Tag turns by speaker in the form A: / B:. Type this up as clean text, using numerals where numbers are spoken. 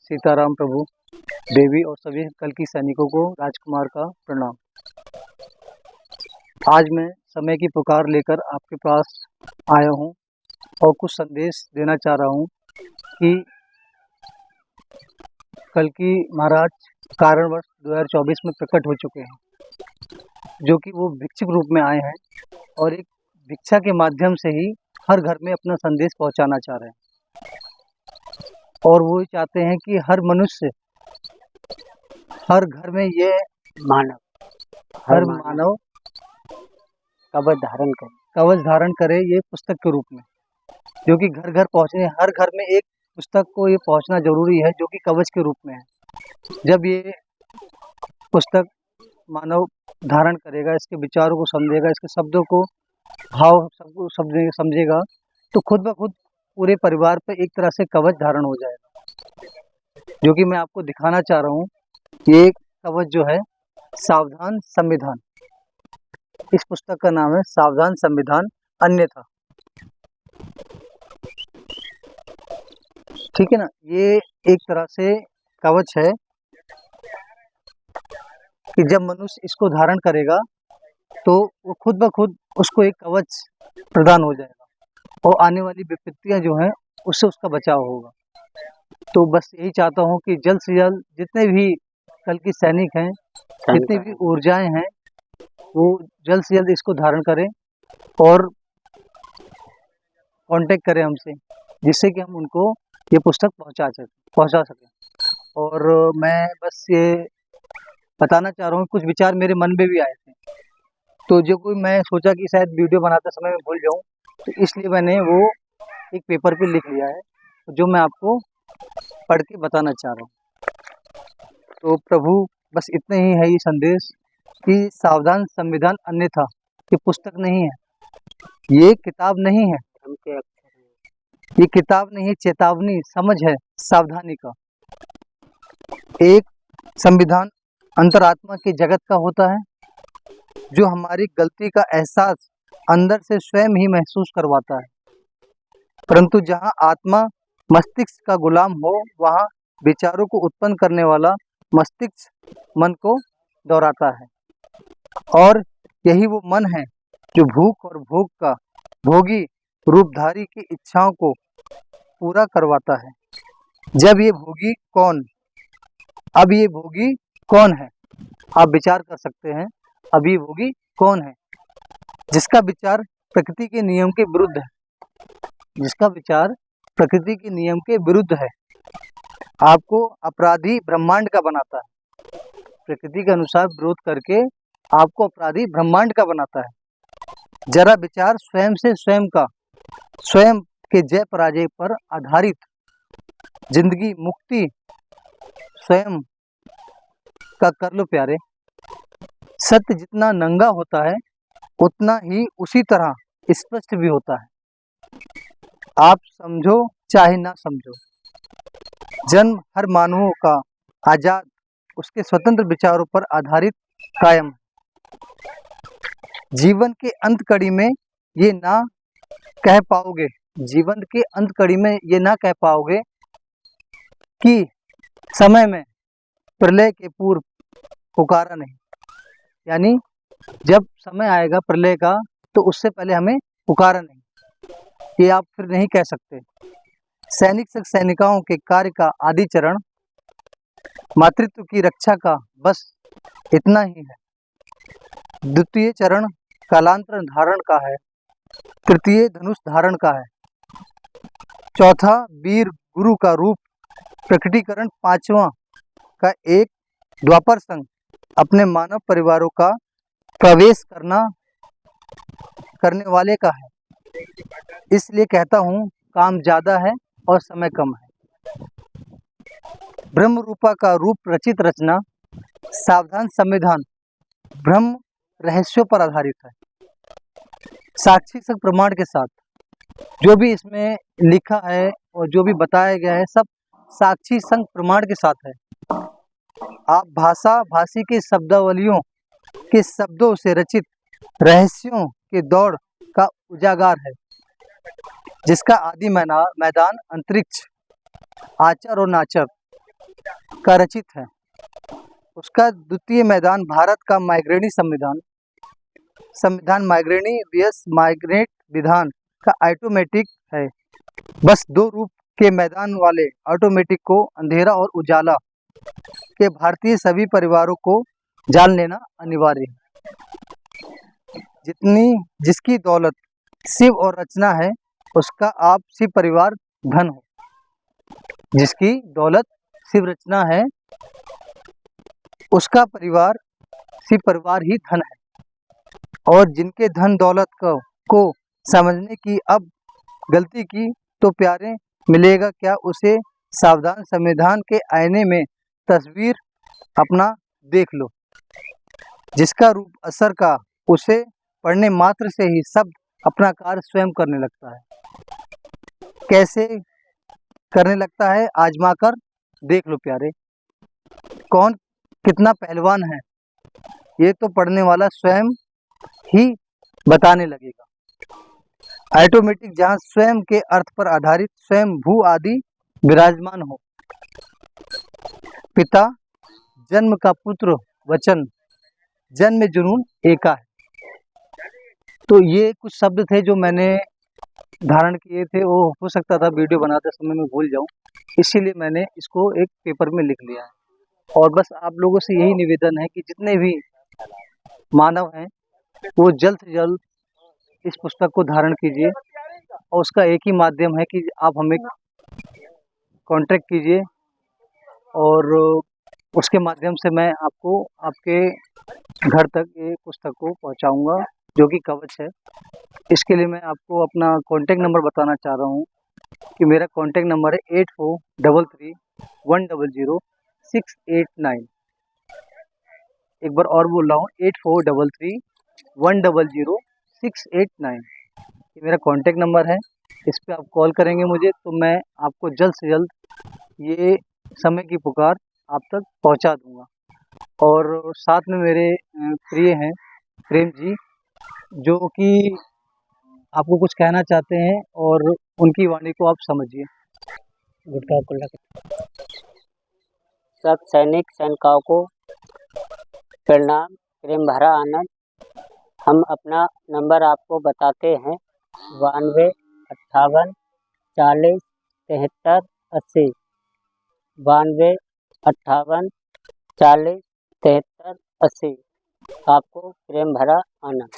A: सीताराम प्रभु, देवी और सभी कल्कि सैनिकों को राजकुमार का प्रणाम। आज मैं समय की पुकार लेकर आपके पास आया हूँ और कुछ संदेश देना चाह रहा हूँ कि कल्कि महाराज कारणवश 2024 में प्रकट हो चुके हैं, जो कि वो भिक्षुक रूप में आए हैं और एक भिक्षा के माध्यम से ही हर घर में अपना संदेश पहुंचाना चाह रहे हैं। और वो चाहते हैं कि हर मनुष्य, हर घर में ये हर मानव कवच धारण करे ये पुस्तक के रूप में, जो कि घर घर पहुँचने, हर घर में एक पुस्तक को ये पहुँचना जरूरी है, जो कि कवच के रूप में है। जब ये पुस्तक मानव धारण करेगा, इसके विचारों को समझेगा, इसके शब्दों को, भाव सबको समझेगा, तो खुद ब खुद पूरे परिवार पे एक तरह से कवच धारण हो जाएगा, जो कि मैं आपको दिखाना चाह रहा हूँ। ये कवच जो है सावधान संविधान, इस पुस्तक का नाम है सावधान संविधान अन्यथा। ठीक है ना, ये एक तरह से कवच है कि जब मनुष्य इसको धारण करेगा तो वो खुद ब खुद उसको एक कवच प्रदान हो जाएगा और आने वाली विपत्तियां जो हैं उससे उसका बचाव होगा। तो बस यही चाहता हूँ कि जल्द से जल्द जितने भी कल की सैनिक हैं, जितनी भी ऊर्जाएं हैं, वो जल्द से जल्द इसको धारण करें और कांटेक्ट करें हमसे, जिससे कि हम उनको ये पुस्तक पहुंचा सकें। और मैं बस ये बताना चाह रहा हूँ, कुछ विचार मेरे मन में भी आए थे, तो जो कोई मैं सोचा कि शायद वीडियो बनाते समय मैं भूल जाऊँ, तो इसलिए मैंने वो एक पेपर पे लिख लिया है, जो मैं आपको पढ़ के बताना चाह रहा हूँ। तो प्रभु बस इतने ही है ये संदेश कि सावधान संविधान अन्यथा ये पुस्तक नहीं है, ये किताब नहीं है, ये किताब नहीं है, चेतावनी समझ है सावधानी का। एक संविधान अंतरात्मा के जगत का होता है, जो हमारी गलती का एहसास अंदर से स्वयं ही महसूस करवाता है। परंतु जहाँ आत्मा मस्तिष्क का गुलाम हो, वहाँ विचारों को उत्पन्न करने वाला मस्तिष्क मन को दोहराता है, और यही वो मन है जो भूख और भोग का भोगी रूपधारी की इच्छाओं को पूरा करवाता है। अब ये भोगी कौन है? आप विचार कर सकते हैं, अब ये भोगी कौन है? जिसका विचार प्रकृति के नियम के विरुद्ध है, जिसका विचार प्रकृति के नियम के विरुद्ध है, आपको अपराधी ब्रह्मांड का बनाता है। प्रकृति के अनुसार विरोध करके आपको अपराधी ब्रह्मांड का बनाता है। जरा विचार स्वयं से स्वयं के जय पराजय पर आधारित जिंदगी मुक्ति स्वयं का कर लो प्यारे। सत्य जितना नंगा होता है, उतना ही उसी तरह स्पष्ट भी होता है। आप समझो चाहे ना समझो, जन्म हर मानवों का आजाद, उसके स्वतंत्र विचारों पर आधारित कायम। जीवन के अंत कड़ी में ये ना कह पाओगे, जीवन के अंत कड़ी में ये ना कह पाओगे कि समय में प्रलय के पूर्व पुकारा नहीं। यानी जब समय आएगा प्रलय का, तो उससे पहले हमें पुकारा नहीं, ये आप फिर नहीं कह सकते। सैनिक से सैनिकाओं के कार्य का आदि चरण मातृत्व की रक्षा का बस इतना ही है। द्वितीय चरण कालांतर धारण का है, तृतीय धनुष धारण का है, चौथा वीर गुरु का रूप प्रकटीकरण, पांचवा का एक द्वापर संघ अपने मानव परिवारों का प्रवेश करने वाले का है। इसलिए कहता हूँ, काम ज्यादा है और समय कम है। ब्रह्म रूपा का रूप रचित रचना सावधान संविधान ब्रह्म रहस्यों पर आधारित है, साक्षी संग प्रमाण के साथ। जो भी इसमें लिखा है और जो भी बताया गया है, सब साक्षी संग प्रमाण के साथ है। आप भाषी के शब्दावलियों के शब्दों से रचित रहस्यों के दौड़ का उजागार है, जिसका आदि मैदान अंतरिक्ष, आचर और नाचर का रचित है। उसका द्वितीय मैदान भारत का माइग्रेनी संविधान माइग्रेनी वीएस माइग्रेट विधान का ऑटोमेटिक है। बस दो रूप के मैदान वाले ऑटोमेटिक को अंधेरा और उजाला के भारतीय सभी परिवारों को जान लेना अनिवार्य है। जिसकी दौलत शिव और रचना है, उसका आप शिव परिवार धन हो। जिसकी दौलत शिव रचना है, उसका परिवार शिव परिवार ही धन है। और जिनके धन दौलत को समझने की अब गलती की तो प्यारे मिलेगा क्या उसे। सावधान संविधान के आईने में तस्वीर अपना देख लो। जिसका रूप असर का उसे पढ़ने मात्र से ही शब्द अपना कार्य स्वयं करने लगता है। कैसे करने लगता है, आजमा कर देख लो प्यारे। कौन कितना पहलवान है, ये तो पढ़ने वाला स्वयं ही बताने लगेगा। ऑटोमेटिक जहाँ स्वयं के अर्थ पर आधारित स्वयं भू आदि विराजमान हो। पिता जन्म का पुत्र वचन जन्म जुनून एका है। तो ये कुछ शब्द थे जो मैंने धारण किए थे। वो हो सकता था वीडियो बनाते समय मैं भूल जाऊं, इसीलिए मैंने इसको एक पेपर में लिख लिया है। और बस आप लोगों से यही निवेदन है कि जितने भी मानव हैं वो जल्द से जल्द इस पुस्तक को धारण कीजिए। और उसका एक ही माध्यम है कि आप हमें कांटेक्ट कीजिए और उसके माध्यम से मैं आपको आपके घर तक ये पुस्तक को पहुंचाऊंगा, जो कि कवच है। इसके लिए मैं आपको अपना कांटेक्ट नंबर बताना चाह रहा हूँ कि मेरा कांटेक्ट नंबर है 8433100689। एक बार और बोल रहा हूँ 8433100689। ये मेरा कांटेक्ट नंबर है। इस पे आप कॉल करेंगे मुझे तो मैं आपको जल्द से जल्द ये समय की पुकार आप तक पहुंचा दूंगा। और साथ में मेरे प्रिय हैं प्रेम जी, जो कि आपको कुछ कहना चाहते हैं और उनकी वाणी को आप समझिए।
B: सब सैनिक सैनिकाओं को प्रणाम, प्रेम भरा आनंद। हम अपना नंबर आपको बताते हैं 92 58 40 73 80। 92 58 40 73 80। आपको प्रेम भरा आनंद।